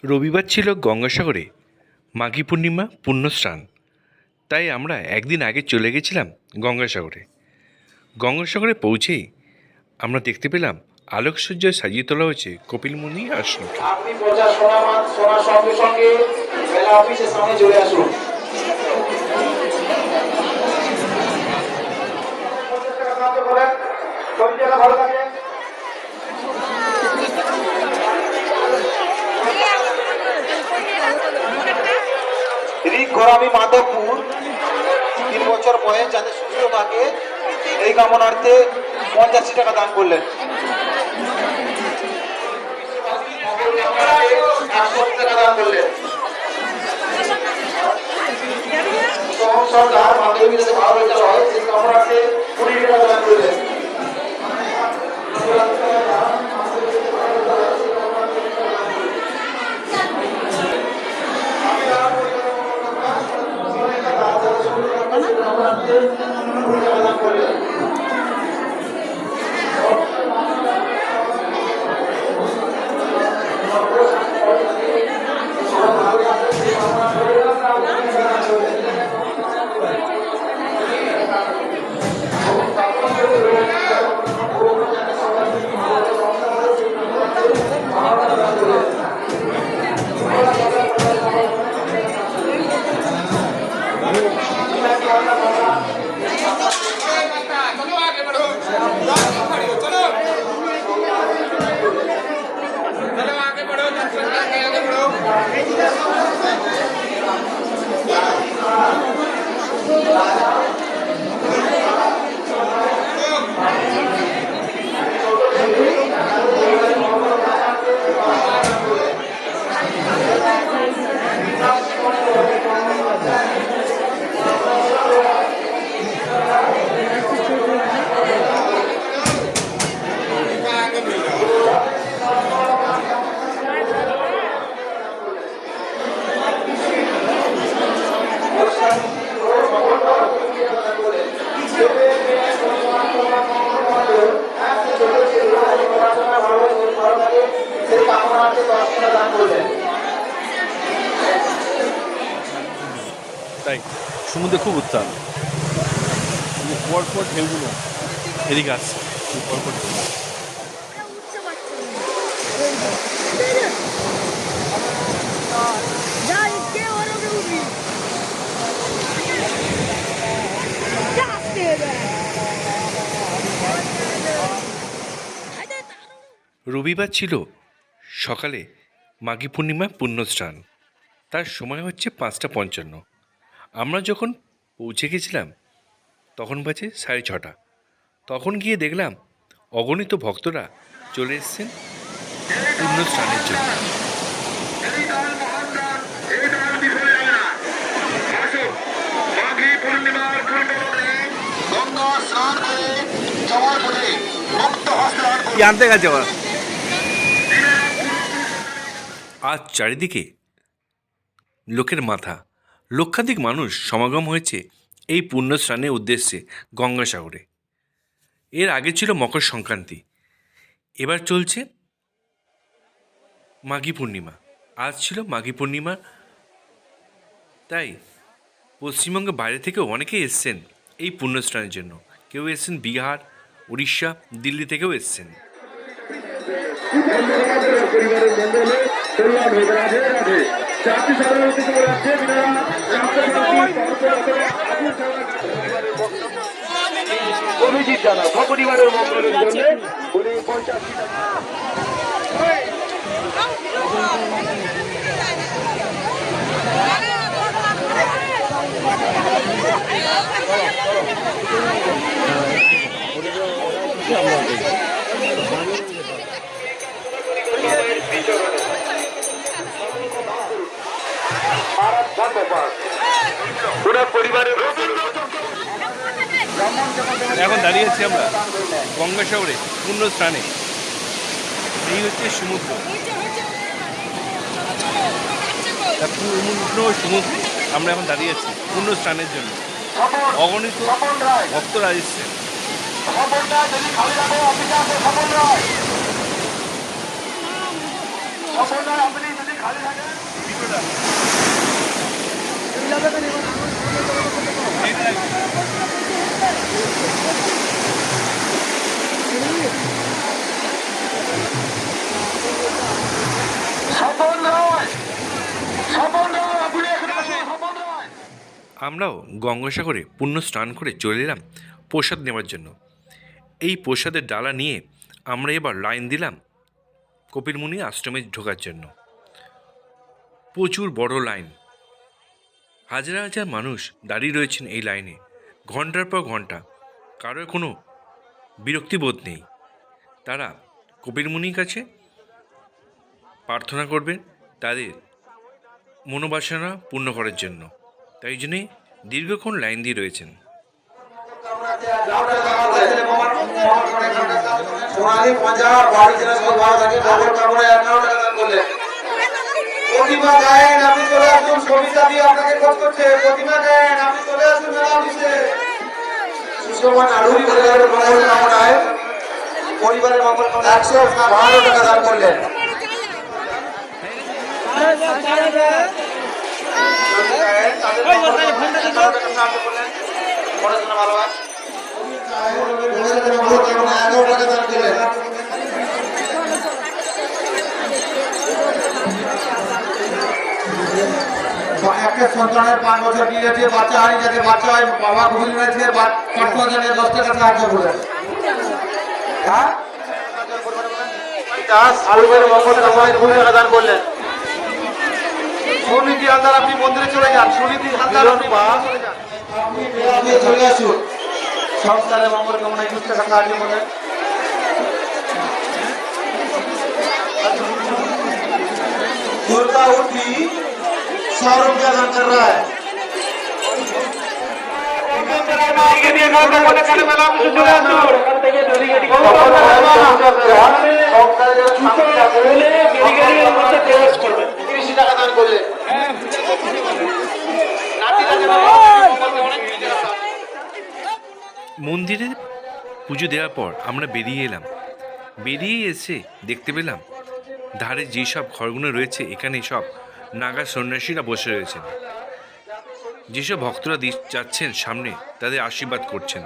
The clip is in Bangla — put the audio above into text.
রবিবার ছিল গঙ্গাসাগরে মাঘী পূর্ণিমা পুণ্যস্নান। তাই আমরা একদিন আগে চলে গেছিলাম গঙ্গাসাগরে। গঙ্গাসাগরে পৌঁছেই আমরা দেখতে পেলাম আলোকসজ্জায় সাজিয়ে তোলা হয়েছে কপিলমুনি আশ্রমকে। আপনি প্রজা শোনার সঙ্গে সঙ্গে মেলা অফিসের সামনে চলে আসুন। ভালো থাকে। ঘোরামি মাধবপুর 3 বছর বয়স যাতে সুস্থ থাকে এই কামনার্থে 85 টাকা দান করলেন। 100 টাকা দান করলেন। সরকার মাধ্যমিক যাতে ভালো রেজাল্ট হয় সেই কামনার্থে 20 টাকা দান করলেন। তাই সমুদ্রে খুব উত্তাল, পরপর ঢেউগুলো এদিকে আসছে, পরপর রবিবার ছিল সকালে মাঘী পূর্ণিমা পুণ্যস্নান। তার সময় হচ্ছে 5:55। আমরা যখন পৌঁছে গেছিলাম তখন বাজে 6:30। তখন গিয়ে দেখলাম অগণিত ভক্তরা চলে এসেছেন পুণ্যস্নানের জন্য। আনতে গেছে আজ চারিদিকে লোকের মাথা, লক্ষাধিক মানুষ সমাগম হয়েছে এই পুণ্যস্নানের উদ্দেশ্যে গঙ্গাসাগরে। এর আগে ছিল মকর সংক্রান্তি, এবার চলছে মাঘী পূর্ণিমা। আজ ছিল মাঘী পূর্ণিমা, তাই পশ্চিমবঙ্গের বাইরে থেকেও অনেকেই এসছেন এই পুণ্যস্নানের জন্য। কেউ এসছেন বিহার, উড়িষ্যা, দিল্লি থেকেও এসছেন। অভিজিৎ দাদা পরিবারের মঙ্গলের জন্য উনি 85 টাকা। এখন দাঁড়িয়েছি আমরা গঙ্গাসাগরে পুণ্যস্নানে। এই হচ্ছে সমুদ্র, পূর্ণ সমুদ্রে আমরা এখন দাঁড়িয়ে আছি পুণ্যস্নানের জন্য। অগণিত ভক্তরা এসছে। আপনি যদি আমরাও গঙ্গাসাগরে পুণ্য স্নান করে চলে এলাম প্রসাদ নেওয়ার জন্য। এই প্রসাদের ডালা নিয়ে আমরা এবার লাইন দিলাম কপিলমুনি আশ্রমে ঢোকার জন্য। প্রচুর বড় লাইন, হাজার হাজার মানুষ দাঁড়িয়ে রয়েছেন এই লাইনে ঘন্টার পর ঘন্টা। কারোর কোনো বিরক্তিবোধ নেই, তারা কপিলমুনির কাছে প্রার্থনা করবেন তাদের মনোবাসনা পূর্ণ করার জন্য। তাই জন্যে দীর্ঘক্ষণ লাইন দিয়ে রয়েছেন। সোনালী পাঞ্জাব বাড়ি জেলা সব ভালো থাকে খবর কামড়ে 11 টাকা দান করলেন। প্রতিমা গায়েন আপনি চলে আসুন, সবিতা দিয়ে আপনাকে খোঁজ করছে। প্রতিমা গায়েন আপনি চলে আসুন মেলা অফিসে। সুষমান আড়ুরি পরিবারের মঙ্গল কামনায় পরিবারের মঙ্গল কামনায় 112 টাকা দান করলেন। পড়াশোনা ভালো হয়, 11 টাকা দান করলেন। একটা সন্তানের 5 বছর বিয়ে হয়েছে, বাচ্চা হারিয়ে যাচ্ছে, বাচ্চা হয় বাবা ঘুরে রয়েছে, পাঠ্যদানের 10 টাকা সাহায্য করলেন। হ্যাঁ দাস আলুবের মঙ্গল কামনায় 2 টাকা দান করলেন। সুনীতি হালদার আপনি মন্দিরে চলে যান। সুনীতি হালদার আপনি চলে আসুন, সংসারের মঙ্গল কামনায় 20 টাকা সাহায্য করলেন। दुर्गा उठी 100 रुपया दान कर रहा है। মন্দিরে পুজো দেওয়ার পর আমরা বেরিয়ে এলাম। বেরিয়ে এসে দেখতে পেলাম ধারে যেসব ঘরগুলো রয়েছে এখানে সব নাগা সন্ন্যাসীরা বসে রয়েছেন। যেসব ভক্তরা যাচ্ছেন সামনে তাদের আশীর্বাদ করছেন।